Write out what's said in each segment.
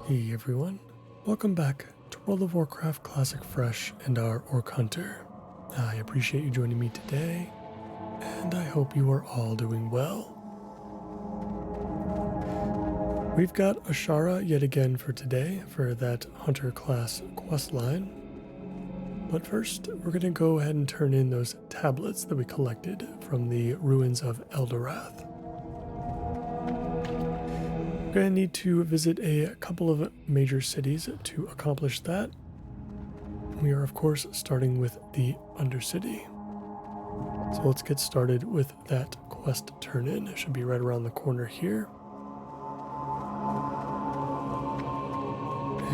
Hey everyone, welcome back to World of Warcraft Classic Fresh and our Orc Hunter. I appreciate you joining me today, and I hope you are all doing well. We've got Ashara yet again for today for that Hunter class quest line. But first, we're going to go ahead and turn in those tablets that we collected from the ruins of Eldorath. We're going to need to visit a couple of major cities to accomplish that. We are, of course, starting with the Undercity. So let's get started with that quest turn-in. It should be right around the corner here.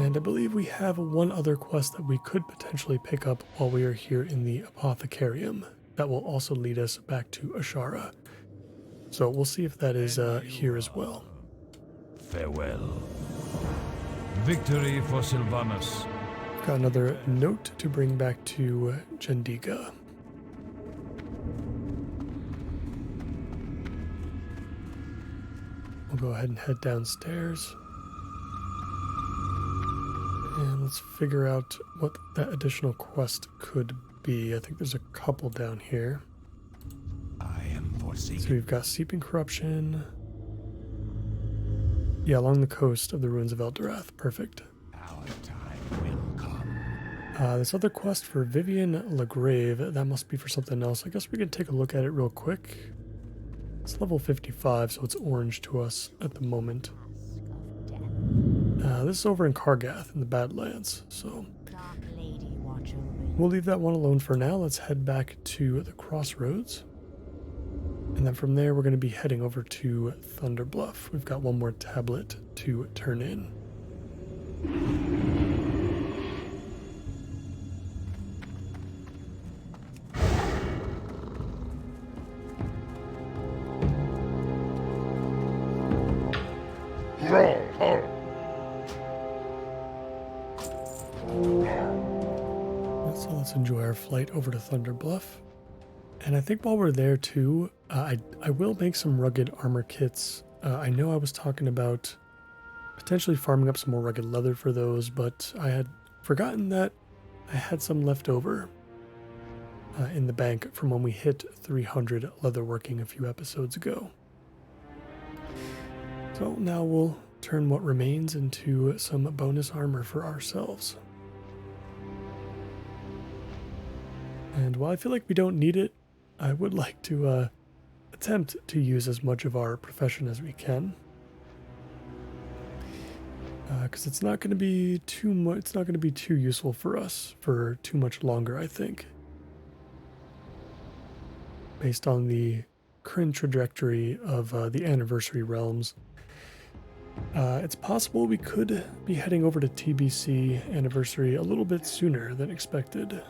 And I believe we have one other quest that we could potentially pick up while we are here in the Apothecarium. That will also lead us back to Ashara. So we'll see if that is here as well. Farewell. Victory for Sylvanas. Got another note to bring back to Jendiga. We'll go ahead and head downstairs. And let's figure out what that additional quest could be. I think there's a couple down here. I am forsaken. So we've got Seeping Corruption. Yeah, along the coast of the ruins of Eldorath. Perfect. Our time will come. This other quest for Vivian Lagrave, that must be for something else. I guess we can take a look at it real quick. It's level 55, so it's orange to us at the moment. This is over in Kargath in the Badlands, so we'll leave that one alone for now. Let's head back to the Crossroads. And then from there, we're going to be heading over to Thunderbluff. We've got one more tablet to turn in. So let's enjoy our flight over to Thunderbluff. And I think while we're there too, I will make some rugged armor kits. I know I was talking about potentially farming up some more rugged leather for those, but I had forgotten that I had some left over in the bank from when we hit 300 leatherworking a few episodes ago. So now we'll turn what remains into some bonus armor for ourselves. And while I feel like we don't need it, I would like to attempt to use as much of our profession as we can, because it's not going to be too much. It's not going to be too useful for us for too much longer, I think, based on the current trajectory of the anniversary realms. It's possible we could be heading over to TBC anniversary a little bit sooner than expected.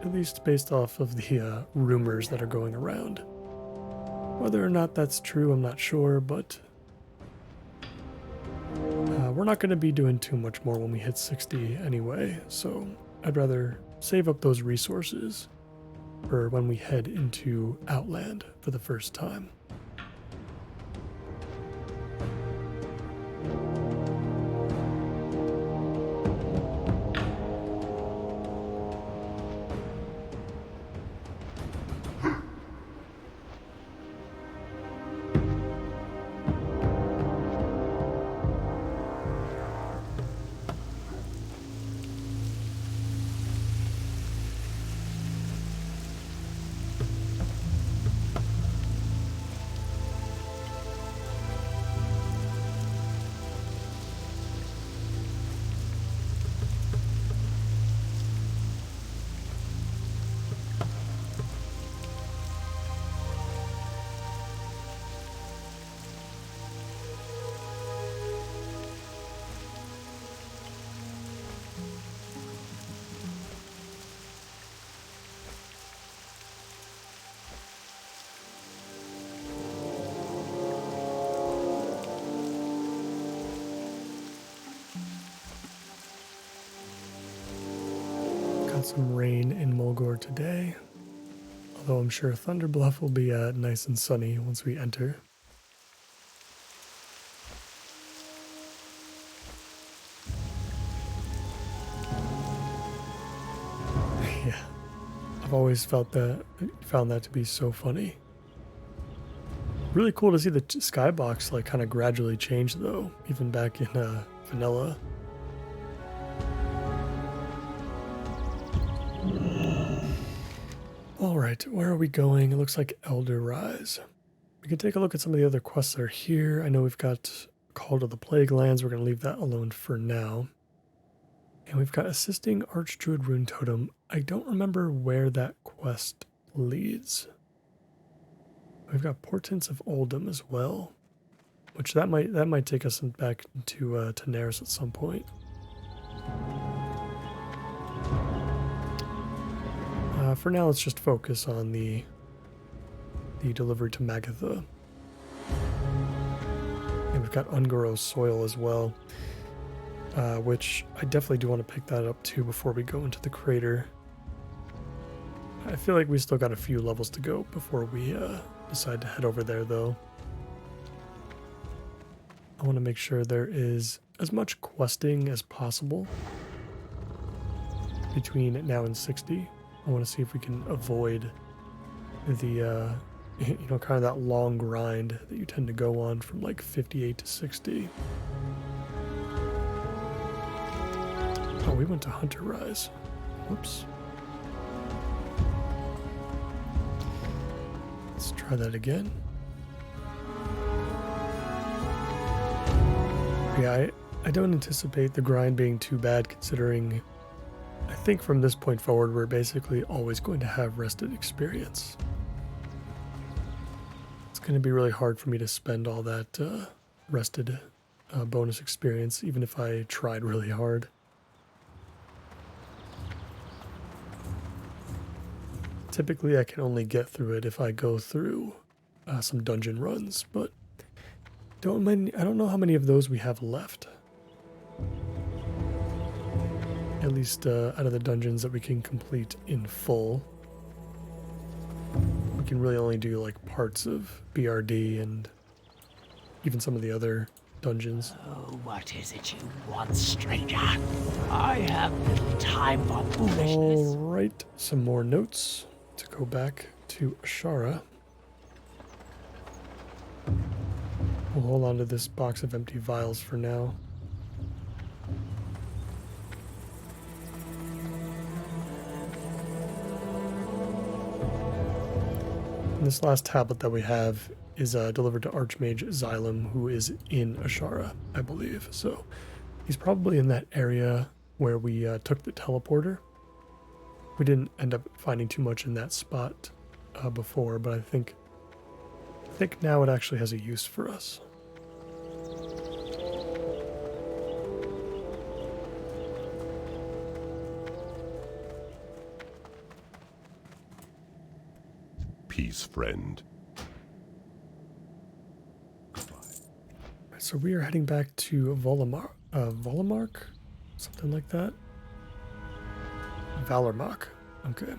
At least based off of the rumors that are going around. Whether or not that's true, I'm not sure, but we're not going to be doing too much more when we hit 60 anyway, so I'd rather save up those resources for when we head into Outland for the first time. Some rain in Mulgore today, although I'm sure Thunderbluff will be nice and sunny once we enter. I've always found that to be so funny. Really cool to see the skybox like kind of gradually change though, even back in vanilla. Alright, where are we going? It looks like Elder Rise. We can take a look at some of the other quests that are here. I know we've got Call to the Plague Lands. We're going to leave that alone for now. And we've got Assisting Archdruid Rune Totem. I don't remember where that quest leads. We've got Portents of Oldham as well, which that might take us back to Narcissus at some point. For now, let's just focus on the delivery to Magatha. And we've got Ungaro's Soil as well, which I definitely do want to pick that up too before we go into the crater. I feel like we still got a few levels to go before we decide to head over there though. I want to make sure there is as much questing as possible between now and 60. I want to see if we can avoid the, kind of that long grind that you tend to go on from like 58 to 60. Oh, we went to Hunter Rise. Whoops. Let's try that again. Yeah, I don't anticipate the grind being too bad considering I think from this point forward we're basically always going to have rested experience. It's going to be really hard for me to spend all that rested bonus experience even if I tried really hard. Typically I can only get through it if I go through some dungeon runs, but I don't know how many of those we have left. At least out of the dungeons that we can complete in full. We can really only do like parts of BRD and even some of the other dungeons. Oh, what is it you want, stranger? I have little time for foolishness. Alright, some more notes to go back to Ashara. We'll hold on to this box of empty vials for now. And this last tablet that we have is delivered to Archmage Xylem, who is in Ashara, I believe. So he's probably in that area where we took the teleporter. We didn't end up finding too much in that spot before, but I think now it actually has a use for us. Peace, friend. So we are heading back to Volomark? Something like that? Valormark. Okay.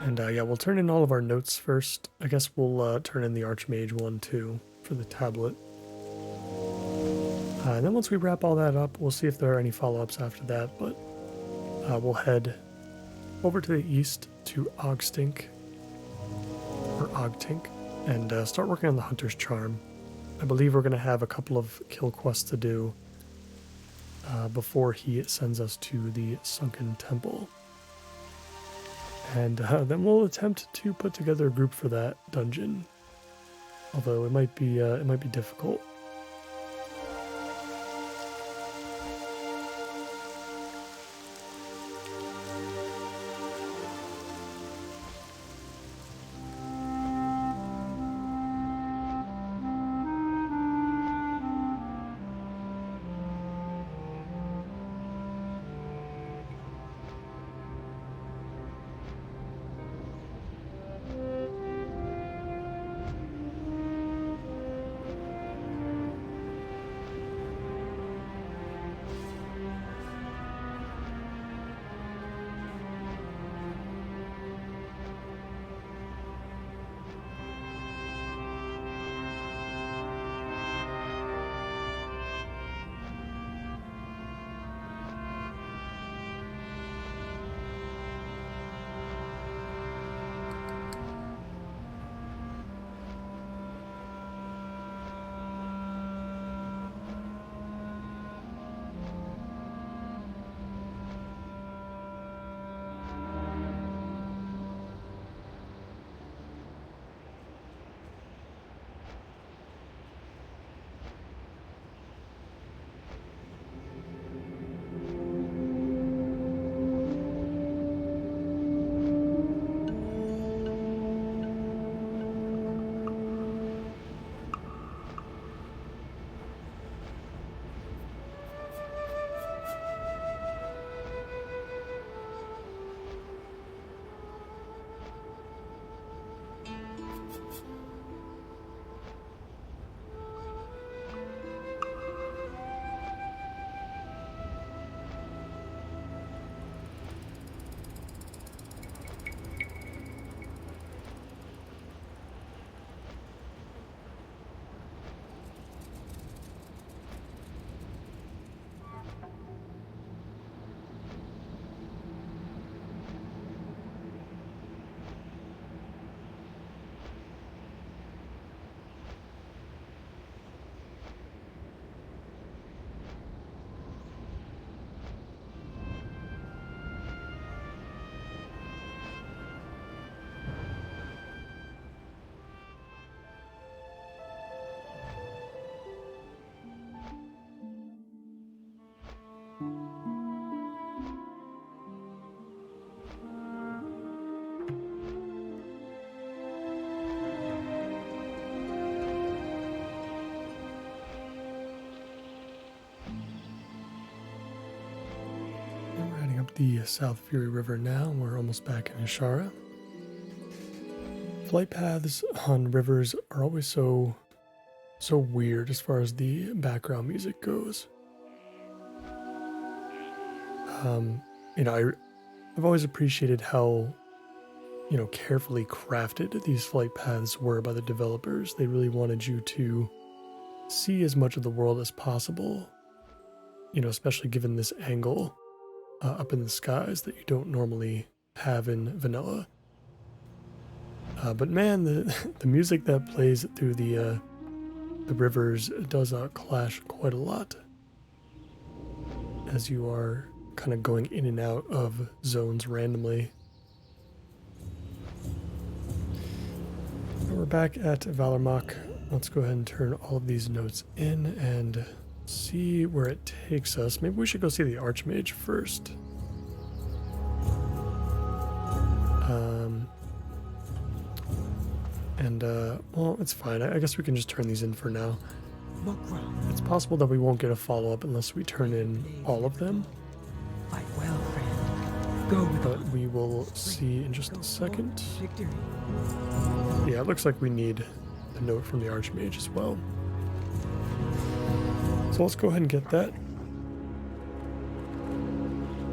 And yeah, we'll turn in all of our notes first. I guess we'll turn in the Archmage one too for the tablet. And then once we wrap all that up, we'll see if there are any follow-ups after that, but we'll head over to the east to Ogstink, and start working on the Hunter's Charm. I believe we're going to have a couple of kill quests to do before he sends us to the Sunken Temple. And then we'll attempt to put together a group for that dungeon, although it might be difficult. the South Fury River now. We're almost back in Ishara. Flight paths on rivers are always so weird as far as the background music goes. You know, I've always appreciated how, you know, carefully crafted these flight paths were by the developers. They really wanted you to see as much of the world as possible, you know, especially given this angle up in the skies that you don't normally have in vanilla. But man, the music that plays through the rivers does clash quite a lot as you are kind of going in and out of zones randomly. We're back at Valarmach. Let's go ahead and turn all of these notes in and see where it takes us. Maybe we should go see the Archmage first. Well, it's fine. I guess we can just turn these in for now. It's possible that we won't get a follow-up unless we turn in all of them. Fight well, friend. Go with But we will see in just a second. Yeah, it looks like we need a note from the Archmage as well. So let's go ahead and get that.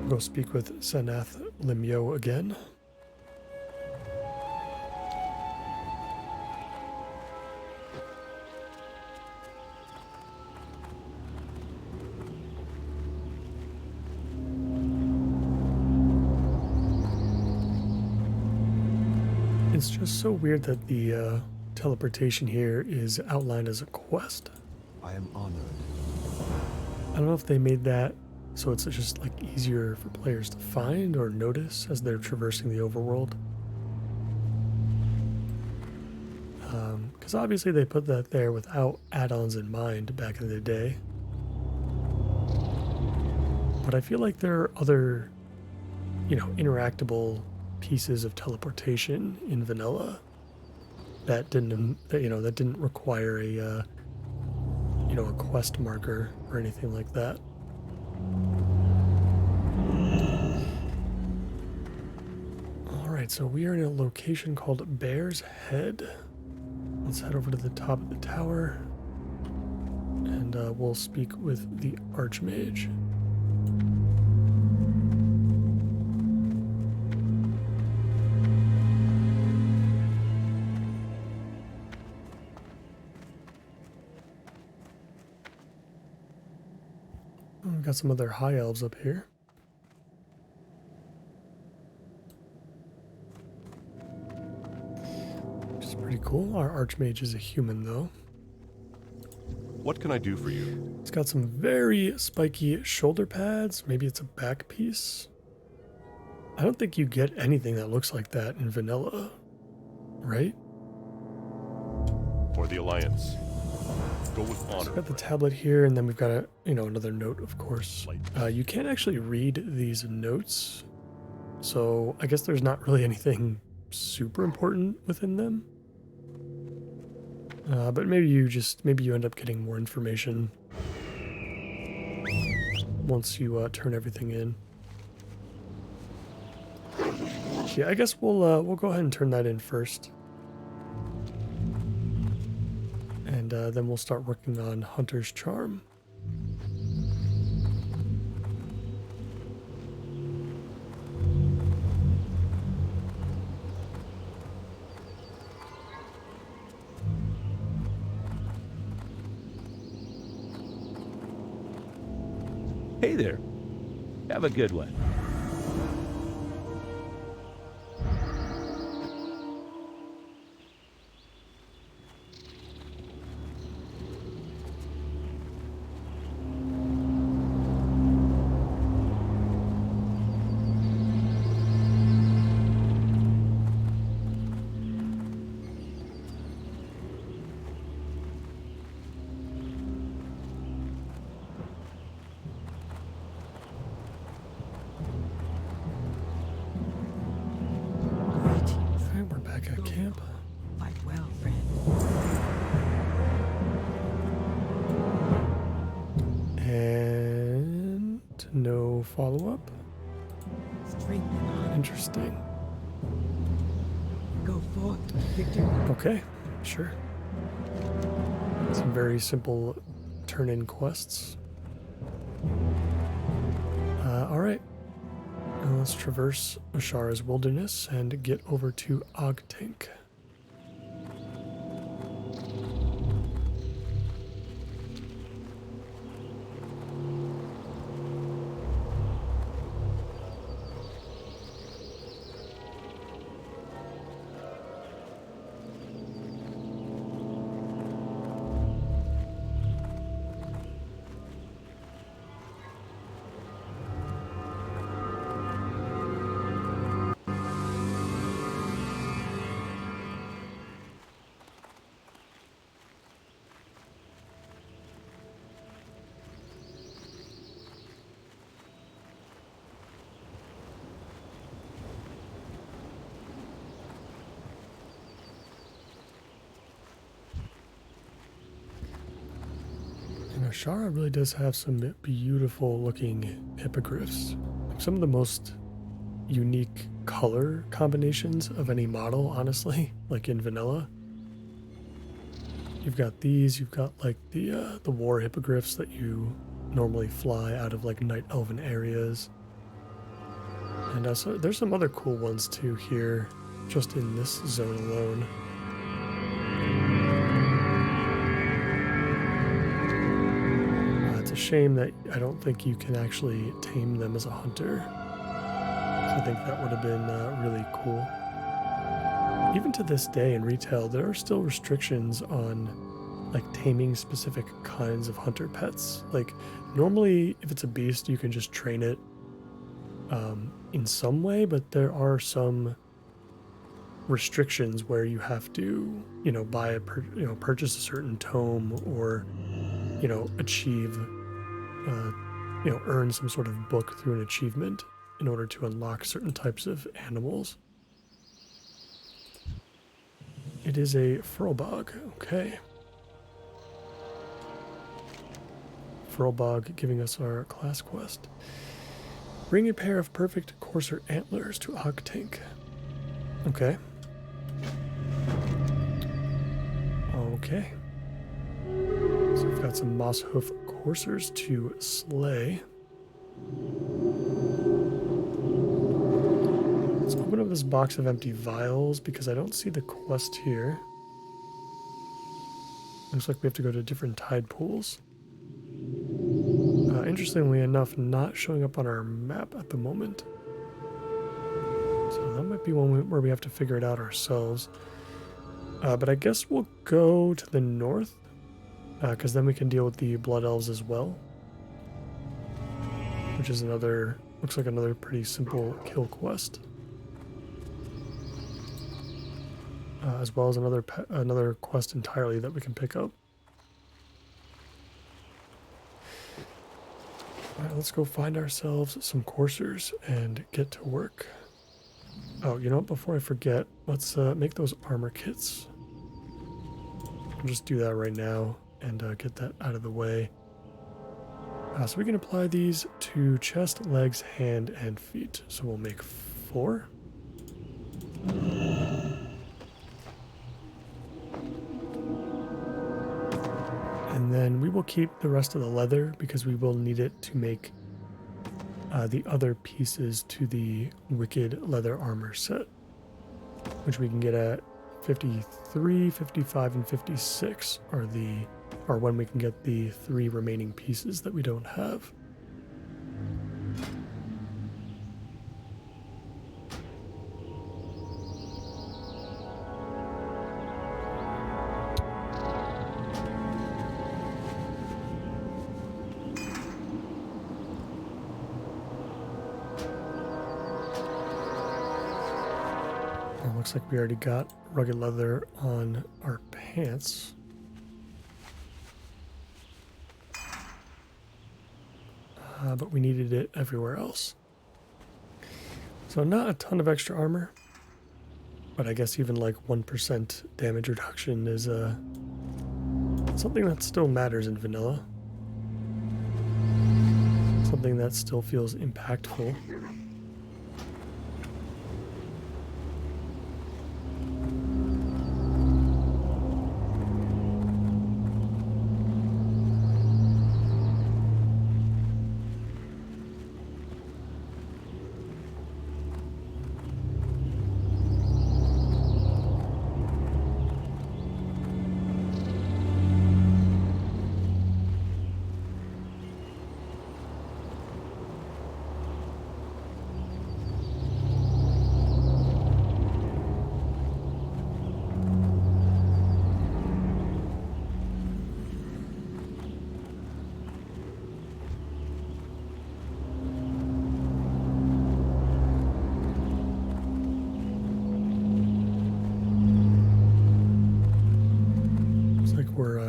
Go speak with Senath Limyo again. It's just so weird that the teleportation here is outlined as a quest. I am honored. I don't know if they made that so it's just like easier for players to find or notice as they're traversing the overworld. Because obviously they put that there without add-ons in mind back in the day. But I feel like there are other, you know, interactable pieces of teleportation in vanilla that didn't require a a quest marker or anything like that. All right, so we are in a location called Bear's Head. Let's head over to the top of the tower and we'll speak with the Archmage. We've got some other high elves up here. Which is pretty cool. Our Archmage is a human though. What can I do for you? It's got some very spiky shoulder pads. Maybe it's a back piece. I don't think you get anything that looks like that in vanilla, right? For the Alliance. Go with honor. So we've got the tablet here, and then we've got another note, of course. You can't actually read these notes, so I guess there's not really anything super important within them. But maybe you end up getting more information once you turn everything in. Yeah, I guess we'll go ahead and turn that in first. And then we'll start working on Hunter's Charm. Hey there. Have a good one. Camp. Fight well, friend. And no follow-up. Strength and honor. Interesting. Go forth with victory. Okay, sure. Some very simple turn-in quests. Alright. Now let's traverse Ashara's wilderness and get over to Ogtank. And Ashara really does have some beautiful looking hippogriffs. Like some of the most unique color combinations of any model, honestly, like in vanilla. You've got these, you've got like the war hippogriffs that you normally fly out of like night elven areas. And so there's some other cool ones too here, just in this zone alone. It's a shame that I don't think you can actually tame them as a hunter. I think that would have been really cool. Even to this day in retail, there are still restrictions on like taming specific kinds of hunter pets. Like normally, if it's a beast, you can just train it in some way, but there are some restrictions where you have to, buy purchase a certain tome or, achieve, earn some sort of book through an achievement in order to unlock certain types of animals. It is a Furlbog, okay. Furlbog giving us our class quest. Bring a pair of perfect courser antlers to Ogtank. Okay. Okay. So we've got some moss hoof coursers to slay. Let's open up this box of empty vials because I don't see the quest here. Looks like we have to go to different tide pools. Interestingly enough, not showing up on our map at the moment. So that might be one where we have to figure it out ourselves. But I guess we'll go to the north, because then we can deal with the Blood Elves as well. Which is looks like another pretty simple kill quest. As well as another quest entirely that we can pick up. Alright, let's go find ourselves some coursers and get to work. Oh, you know what? Before I forget, let's make those armor kits. I'll just do that right now and get that out of the way. So we can apply these to chest, legs, hand, and feet. So we'll make 4. And then we will keep the rest of the leather because we will need it to make the other pieces to the Wicked Leather Armor set, which we can get at 53, 55, and 56 are when we can get the 3 remaining pieces that we don't have. Looks like we already got rugged leather on our pants. But we needed it everywhere else. So not a ton of extra armor, but I guess even like 1% damage reduction is something that still matters in vanilla. Something that still feels impactful.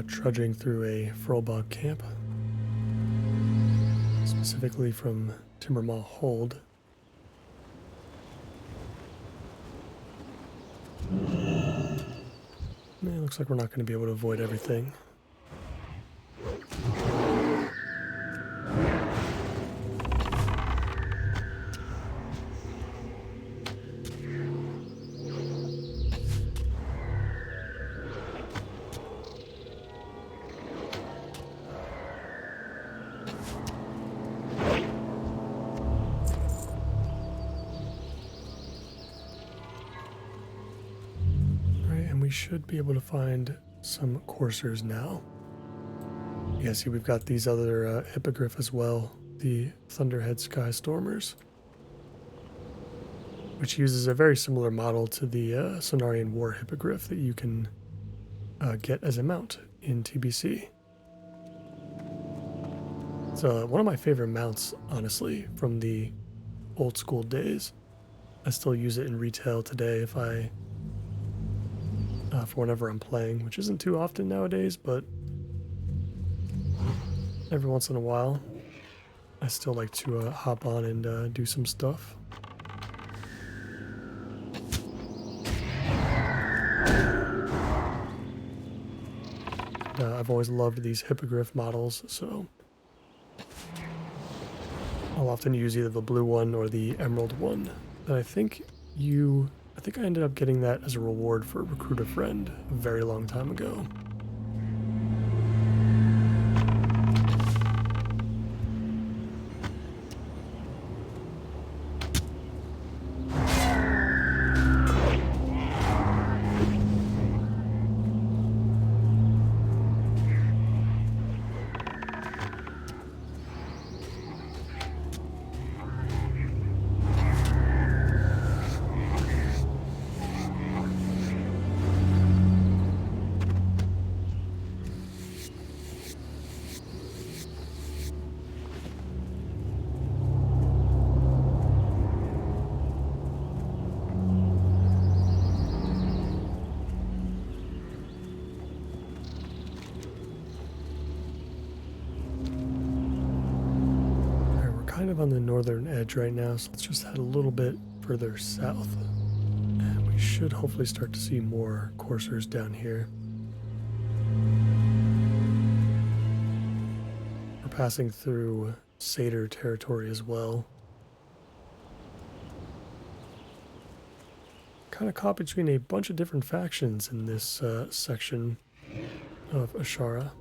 trudging through a Furlbog camp, specifically from Timbermaw Hold. It looks like we're not going to be able to avoid everything. We should be able to find some coursers now. Yeah, see, we've got these other hippogriff as well, the Thunderhead Skystormers, which uses a very similar model to the Cenarian War Hippogriff that you can get as a mount in TBC. It's one of my favorite mounts, honestly, from the old school days. I still use it in retail today if I for whenever I'm playing, which isn't too often nowadays, but every once in a while I still like to hop on and do some stuff. I've always loved these hippogriff models, so I'll often use either the blue one or the emerald one. But I think I ended up getting that as a reward for Recruit a Friend a very long time ago. Kind of on the northern edge right now, so let's just head a little bit further south, and we should hopefully start to see more coursers down here. We're passing through Satyr territory as well. Kind of caught between a bunch of different factions in this section of Ashara.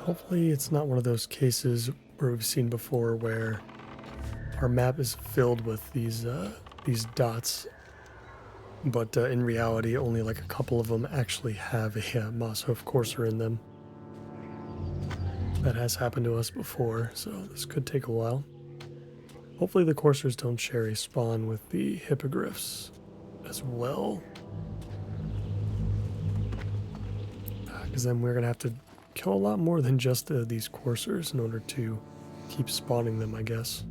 Hopefully it's not one of those cases where we've seen before where our map is filled with these dots, but in reality only like a couple of them actually have a Mosshoof courser in them. That has happened to us before, so this could take a while. Hopefully the coursers don't share a spawn with the hippogriffs as well, because then we're going to have to kill a lot more than just these coursers in order to keep spawning them, I guess.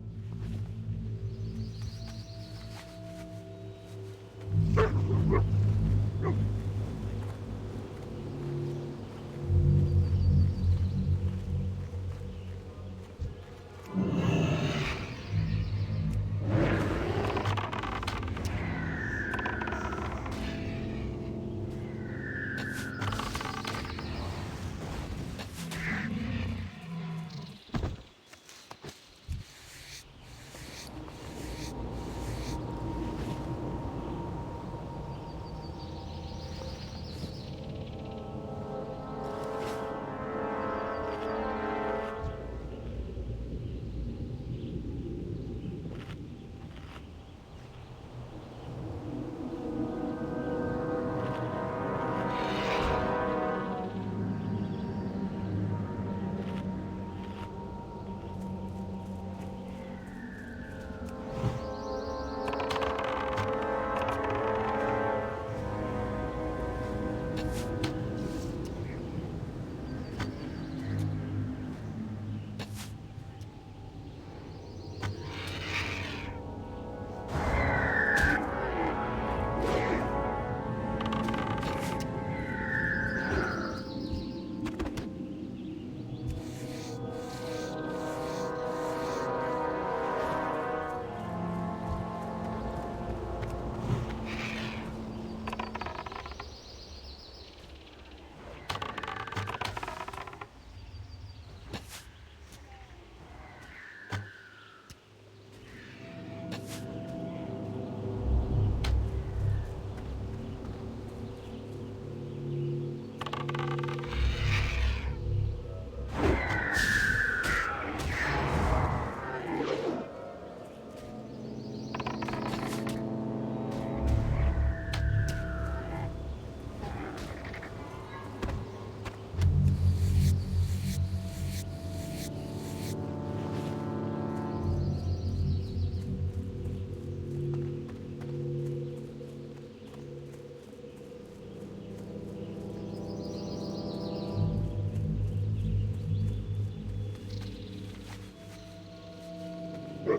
We're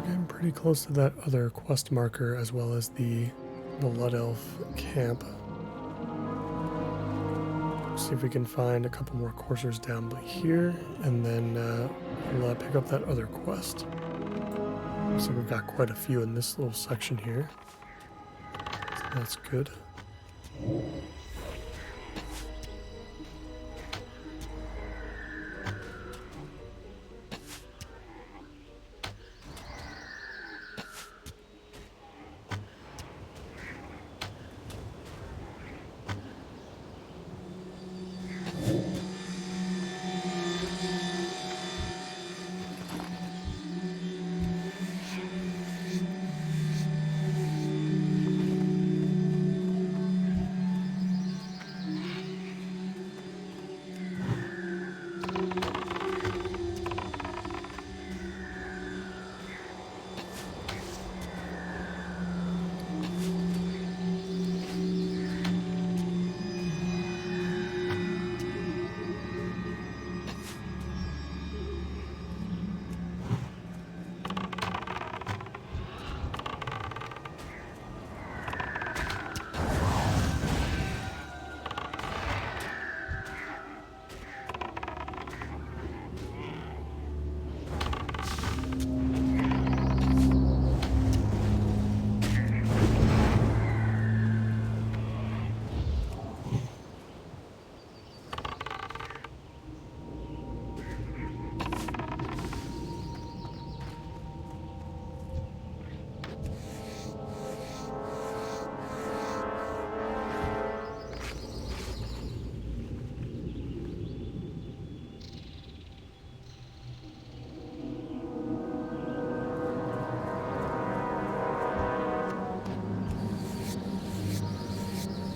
getting pretty close to that other quest marker as well as the Blood Elf camp. See if we can find a couple more coursers down here, and then we'll pick up that other quest. So we've got quite a few in this little section here. So that's good.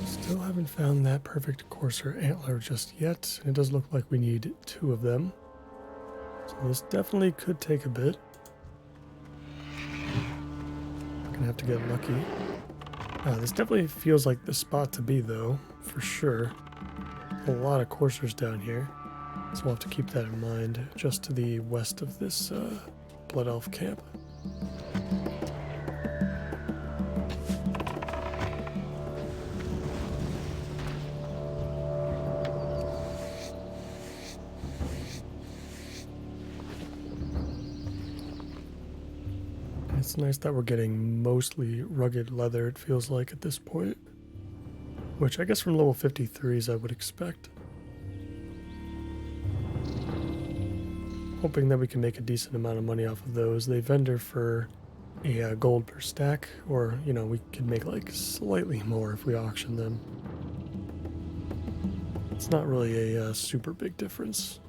Still haven't found that perfect courser antler just yet. It does look like we need 2 of them. So this definitely could take a bit. We're gonna have to get lucky. This definitely feels like the spot to be though, for sure. a lot of coursers down here, so we'll have to keep that in mind, just to the west of this Blood Elf camp. It's nice that we're getting mostly rugged leather, it feels like, at this point. Which I guess from level 53s I would expect. Hoping that we can make a decent amount of money off of those. They vendor for a gold per stack, or, you know, we could make like slightly more if we auction them. It's not really a super big difference.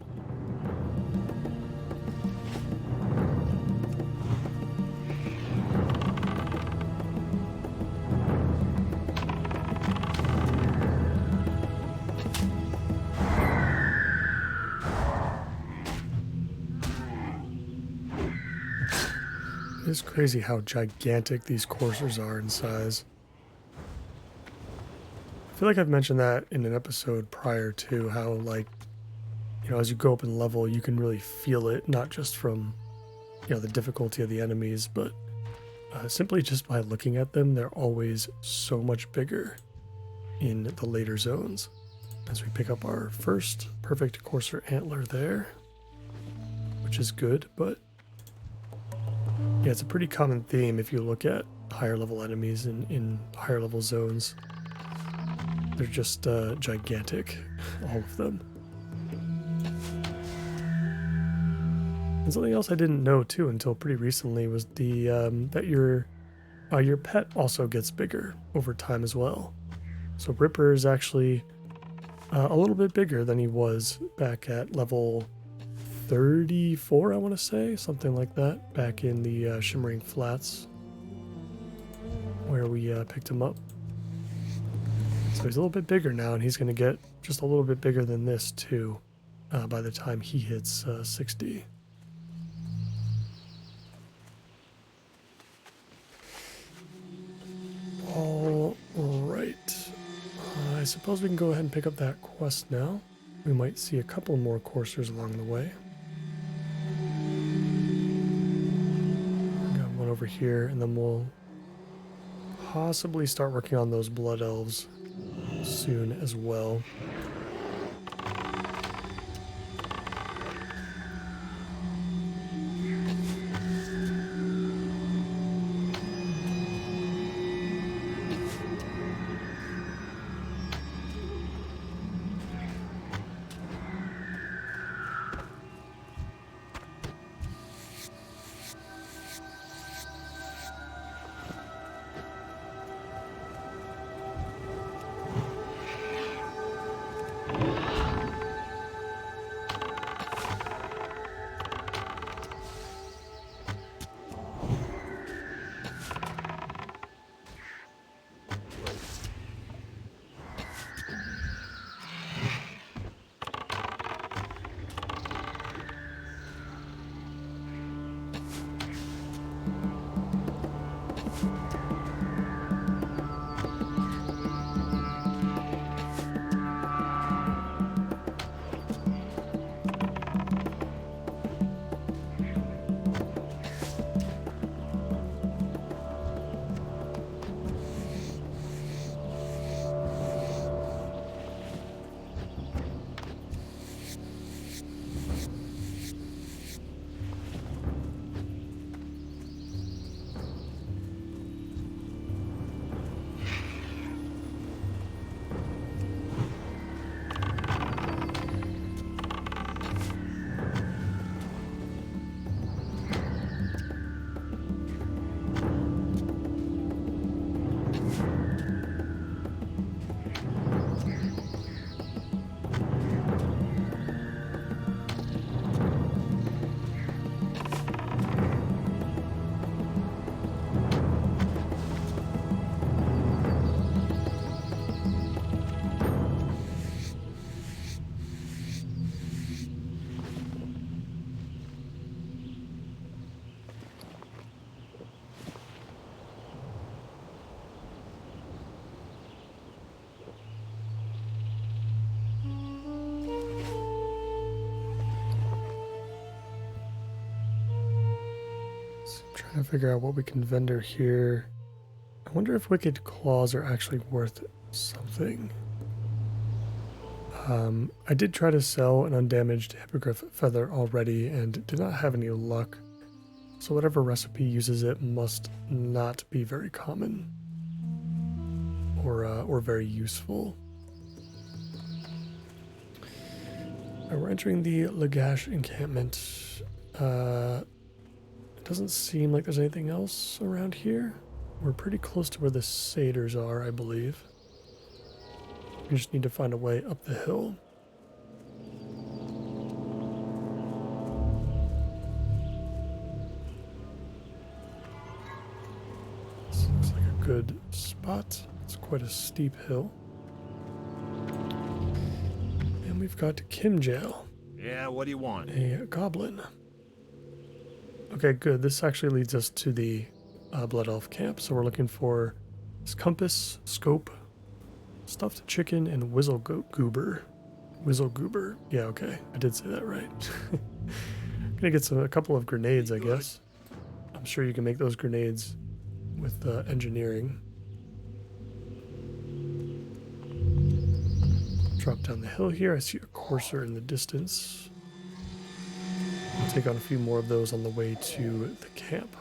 It's crazy how gigantic these coursers are in size. I feel like I've mentioned that in an episode prior to how, like, you know, as you go up in level, you can really feel it, not just from, you know, the difficulty of the enemies, but simply just by looking at them, they're always so much bigger in the later zones. As we pick up our first perfect courser antler there, which is good, but yeah, it's a pretty common theme if you look at higher level enemies in higher level zones. They're just gigantic, all of them. And something else I didn't know too until pretty recently was the that your pet also gets bigger over time as well. So Ripper is actually a little bit bigger than he was back at level 34, I want to say, something like that, back in the Shimmering Flats where we picked him up. So he's a little bit bigger now, and he's going to get just a little bit bigger than this too by the time he hits 60. All right. I suppose we can go ahead and pick up that quest now. We might see a couple more coursers along the way. Got one over here, and then we'll possibly start working on those blood elves soon as well. Trying to figure out what we can vendor here. I wonder if Wicked Claws are actually worth something. I did try to sell an undamaged hippogriff feather already and did not have any luck. So whatever recipe uses it must not be very common or very useful. We're entering the Lagash encampment. It doesn't seem like there's anything else around here. We're pretty close to where the satyrs are, I believe. We just need to find a way up the hill. This looks like a good spot. It's quite a steep hill. And we've got Kimjail. Yeah, what do you want? A goblin. Okay, good. This actually leads us to the Blood Elf camp. So we're looking for this compass, scope, stuffed chicken, and Whizzlegoober. Whizzlegoober. Yeah, okay. I did say that right. Gonna get a couple of grenades, I guess. I'm sure you can make those grenades with engineering. Drop down the hill here. I see a courser in the distance. I'll take on a few more of those on the way to the camp.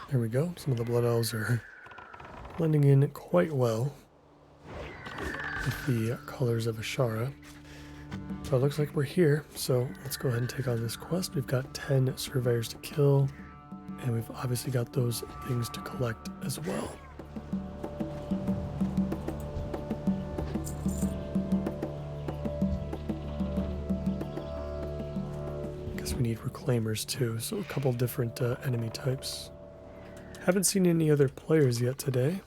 There we go. Some of the blood elves are blending in quite well with the colors of Ashara. So it looks like we're here. So let's go ahead and take on this quest. We've got 10 surveyors to kill, and we've obviously got those things to collect as well. Guess we need reclaimers too, so a couple different enemy types. Haven't seen any other players yet today,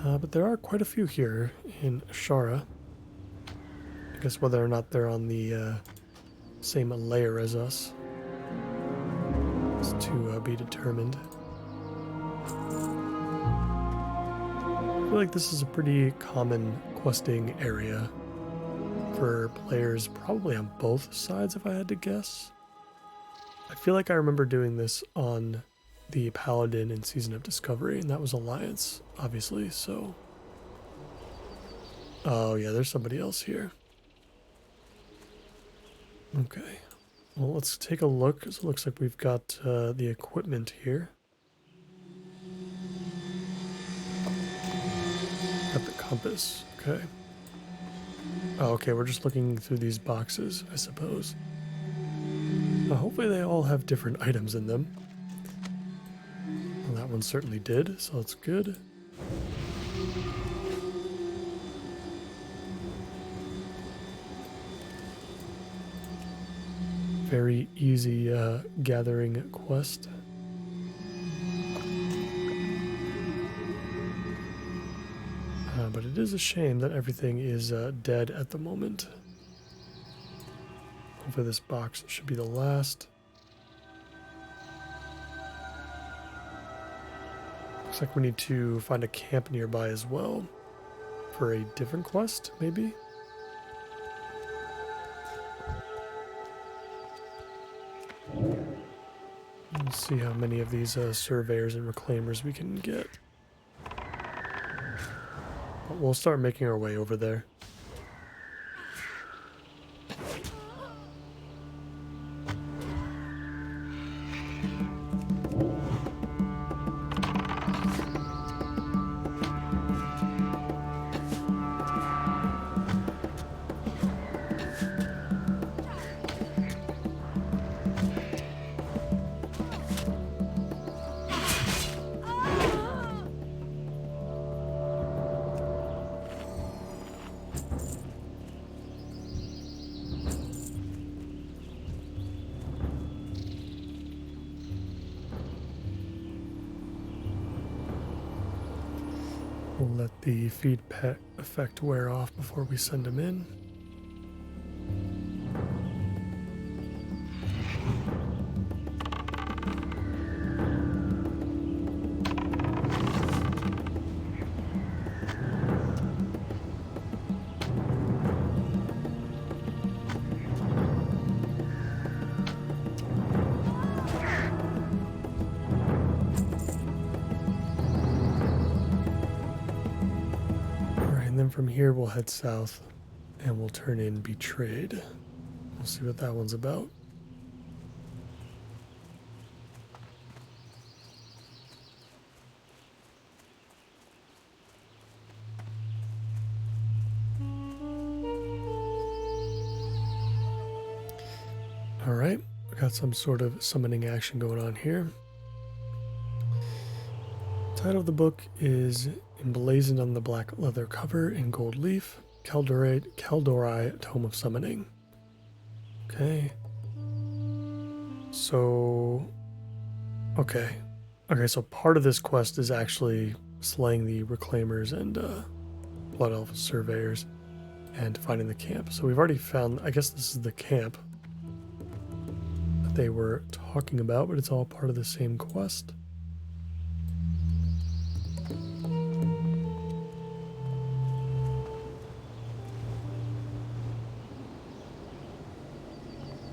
but there are quite a few here in Ashara. I guess whether or not they're on the same layer as us is to be determined. I feel like this is a pretty common questing area for players probably on both sides if I had to guess. I feel like I remember doing this on the Paladin in Season of Discovery, and that was Alliance, obviously, so... Oh yeah, there's somebody else here. Okay, well let's take a look. So it looks like we've got the equipment here. Got the compass, okay. Oh, okay, we're just looking through these boxes, I suppose. Hopefully they all have different items in them. Well, that one certainly did, so that's good. Very easy gathering quest. But it is a shame that everything is dead at the moment. Hopefully this box should be the last. Looks like we need to find a camp nearby as well for a different quest, maybe? Let's see how many of these surveyors and reclaimers we can get. But we'll start making our way over there. We'll let the feed pet effect wear off before we send him in. From here we'll head south and we'll turn in Betrayed. We'll see what that one's about. Alright, we got some sort of summoning action going on here. Title of the book is emblazoned on the black leather cover in gold leaf, Kaldorei Tome of Summoning. Okay. So, okay, so part of this quest is actually slaying the Reclaimers and Blood Elf Surveyors and finding the camp. So we've already found, I guess this is the camp that they were talking about, but it's all part of the same quest.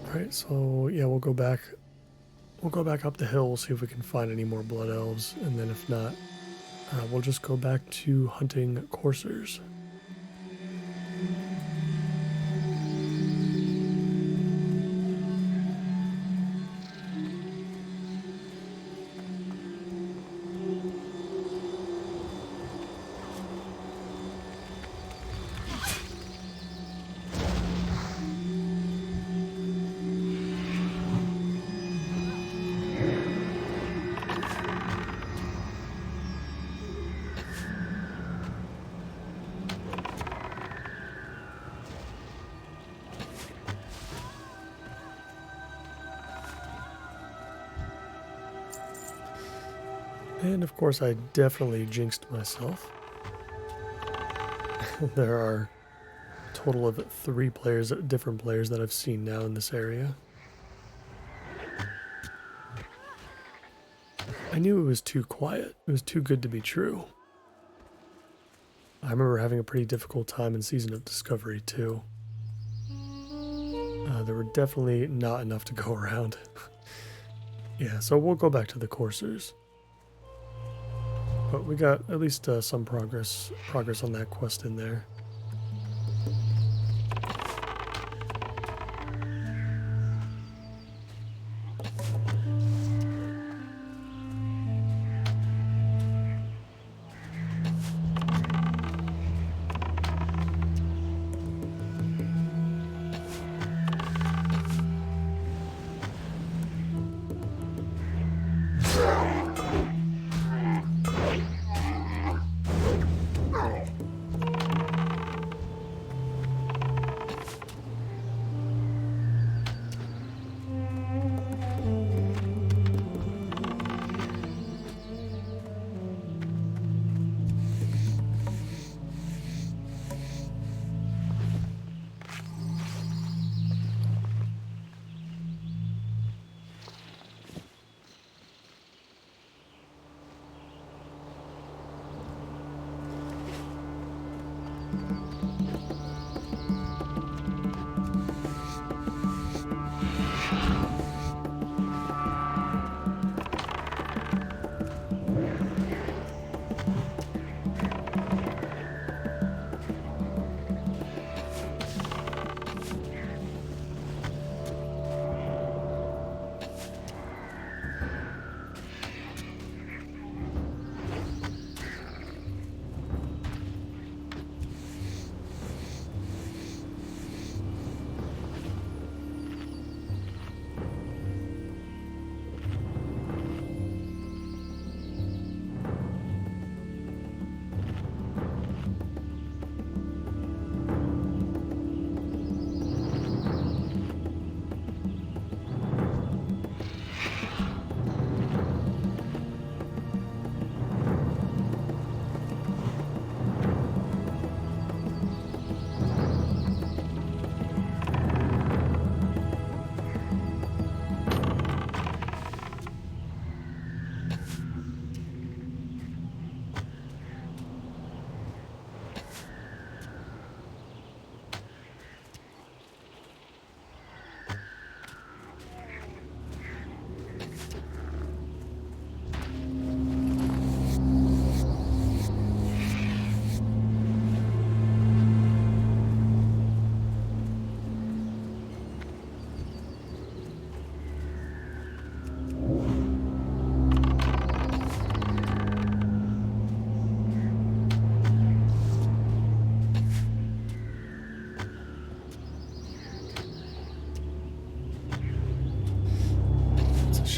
Alright, so yeah, we'll go back up the hill, we'll see if we can find any more blood elves, and then if not, we'll just go back to hunting coursers. And of course, I definitely jinxed myself. There are a total of 3 players, different players that I've seen now in this area. I knew it was too quiet. It was too good to be true. I remember having a pretty difficult time in Season of Discovery too. There were definitely not enough to go around. Yeah, so we'll go back to the coursers. But we got at least some progress on that quest in there.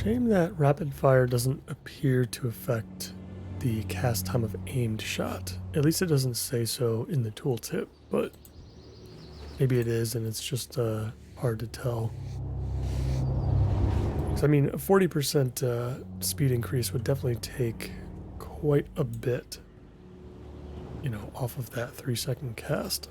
shame that rapid fire doesn't appear to affect the cast time of aimed shot. At least it doesn't say so in the tooltip, but maybe it is and it's just hard to tell. So, I mean, a 40% speed increase would definitely take quite a bit, you know, off of that 3-second cast.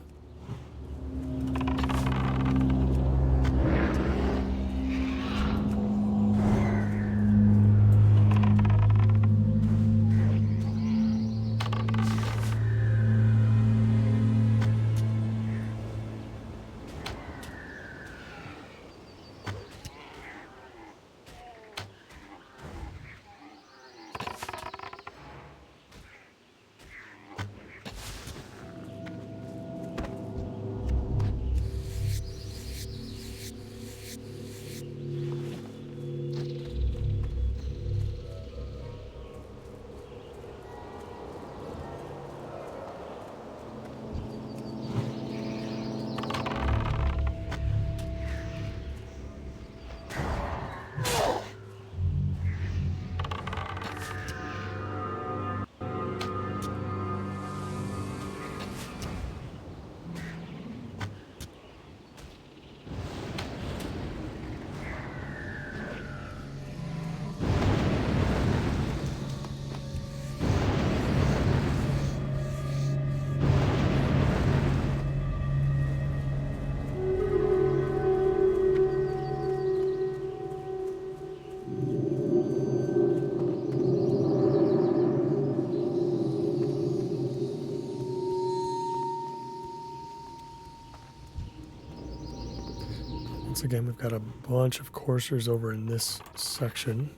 Once again, we've got a bunch of coursers over in this section.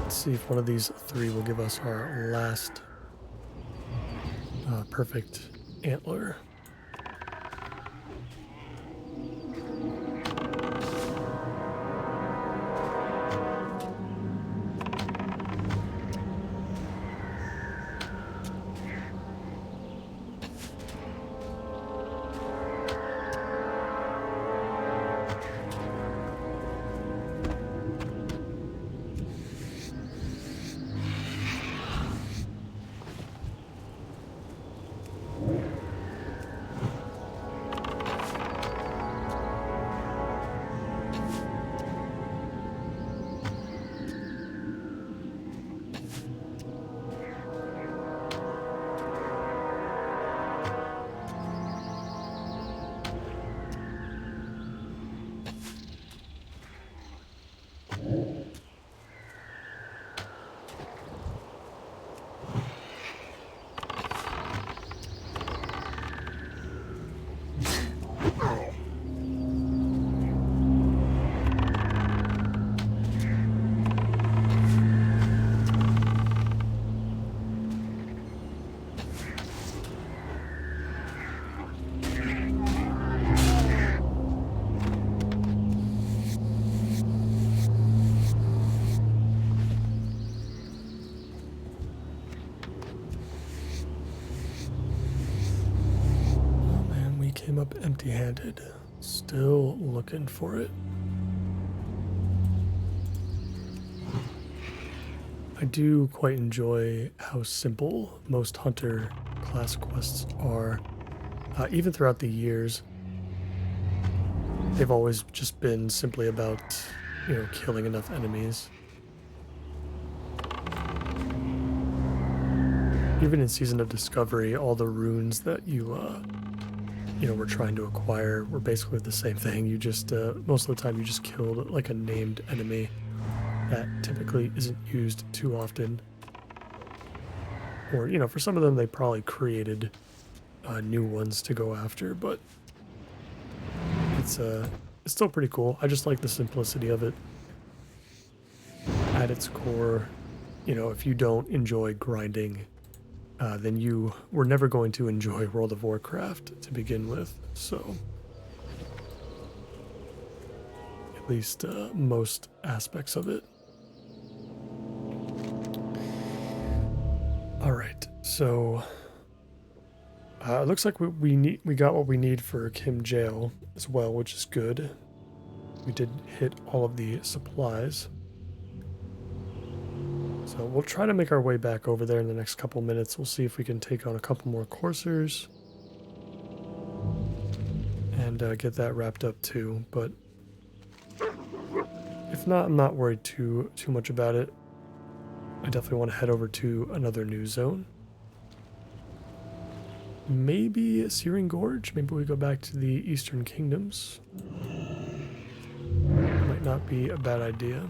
Let's see if one of these 3 will give us our last perfect antler. Came up empty-handed. Still looking for it. I do quite enjoy how simple most Hunter class quests are. Even throughout the years, they've always just been simply about, you know, killing enough enemies. Even in Season of Discovery, all the runes that you know, we're trying to acquire were basically the same thing. You just, most of the time you just killed like a named enemy that typically isn't used too often. Or, you know, for some of them they probably created new ones to go after, but it's still pretty cool. I just like the simplicity of it. At its core, you know, if you don't enjoy grinding, then you were never going to enjoy World of Warcraft to begin with. So, at least most aspects of it. All right, so it looks like we got what we need for Kim Jail as well, which is good. we did hit all of the supplies. So we'll try to make our way back over there in the next couple minutes. We'll see if we can take on a couple more coursers and get that wrapped up too. But if not, I'm not worried too much about it. I definitely want to head over to another new zone. Maybe Searing Gorge. Maybe we go back to the Eastern Kingdoms. Might not be a bad idea.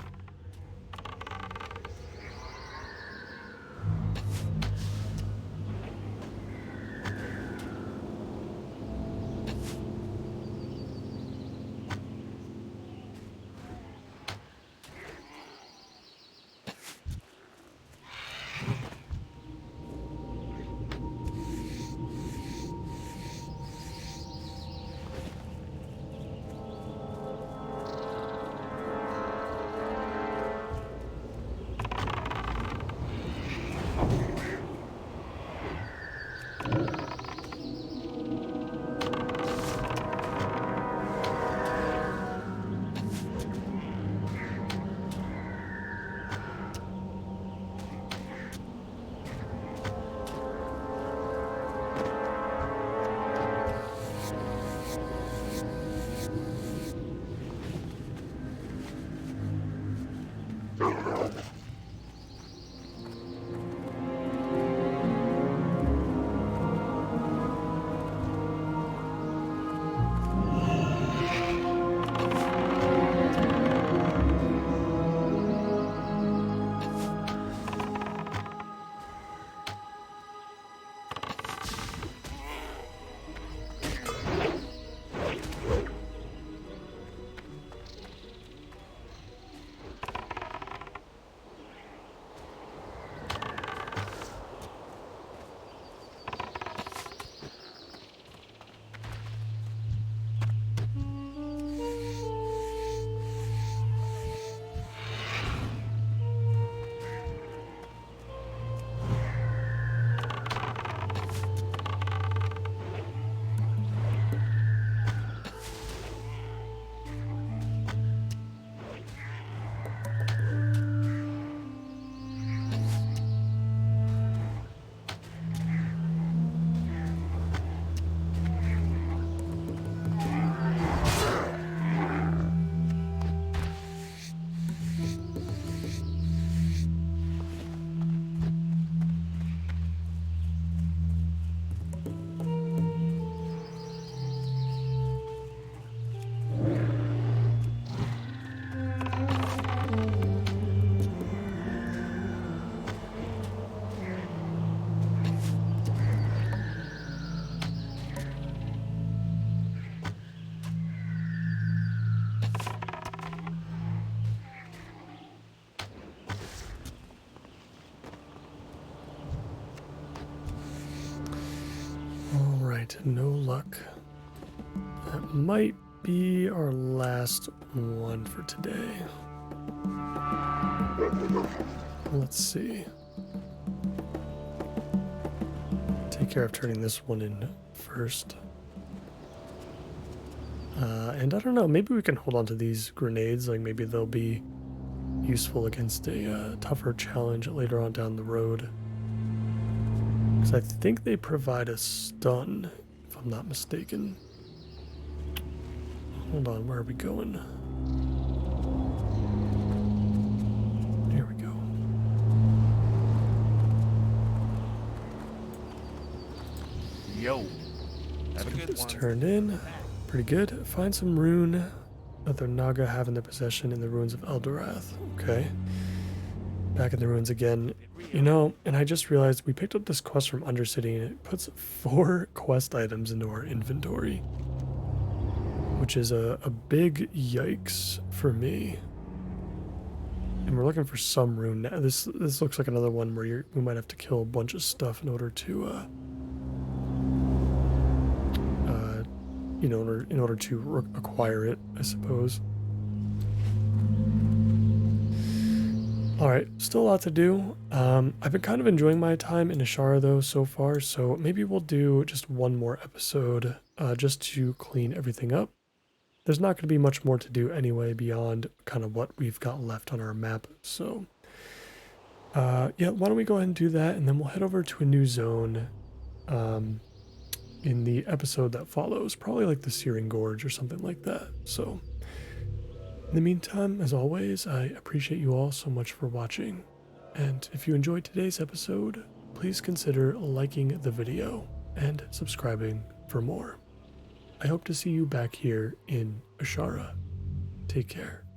No luck. That might be our last one for today. Let's see. Take care of turning this one in first. And I don't know, maybe we can hold on to these grenades, like maybe they'll be useful against a tougher challenge later on down the road. Because I think they provide a stun, if I'm not mistaken. Hold on, where are we going? Here we go. Yo. Let's get this turned in. Pretty good. Find some rune that the Naga have in their possession in the ruins of Eldorath. Okay. Back in the ruins again. You know, and I just realized we picked up this quest from Undercity and it puts 4 quest items into our inventory, which is a big yikes for me. And we're looking for some rune now. This looks like another one where we might have to kill a bunch of stuff in order to you know, in order to acquire it, I suppose. All right, still a lot to do. I've been kind of enjoying my time in Ashara though so far, so maybe we'll do just one more episode just to clean everything up. there's not going to be much more to do anyway beyond kind of what we've got left on our map. So, yeah, why don't we go ahead and do that, and then we'll head over to a new zone in the episode that follows, probably like the Searing Gorge or something like that. So, in the meantime, as always, I appreciate you all so much for watching, and if you enjoyed today's episode, please consider liking the video and subscribing for more. I hope to see you back here in Ashara. Take care.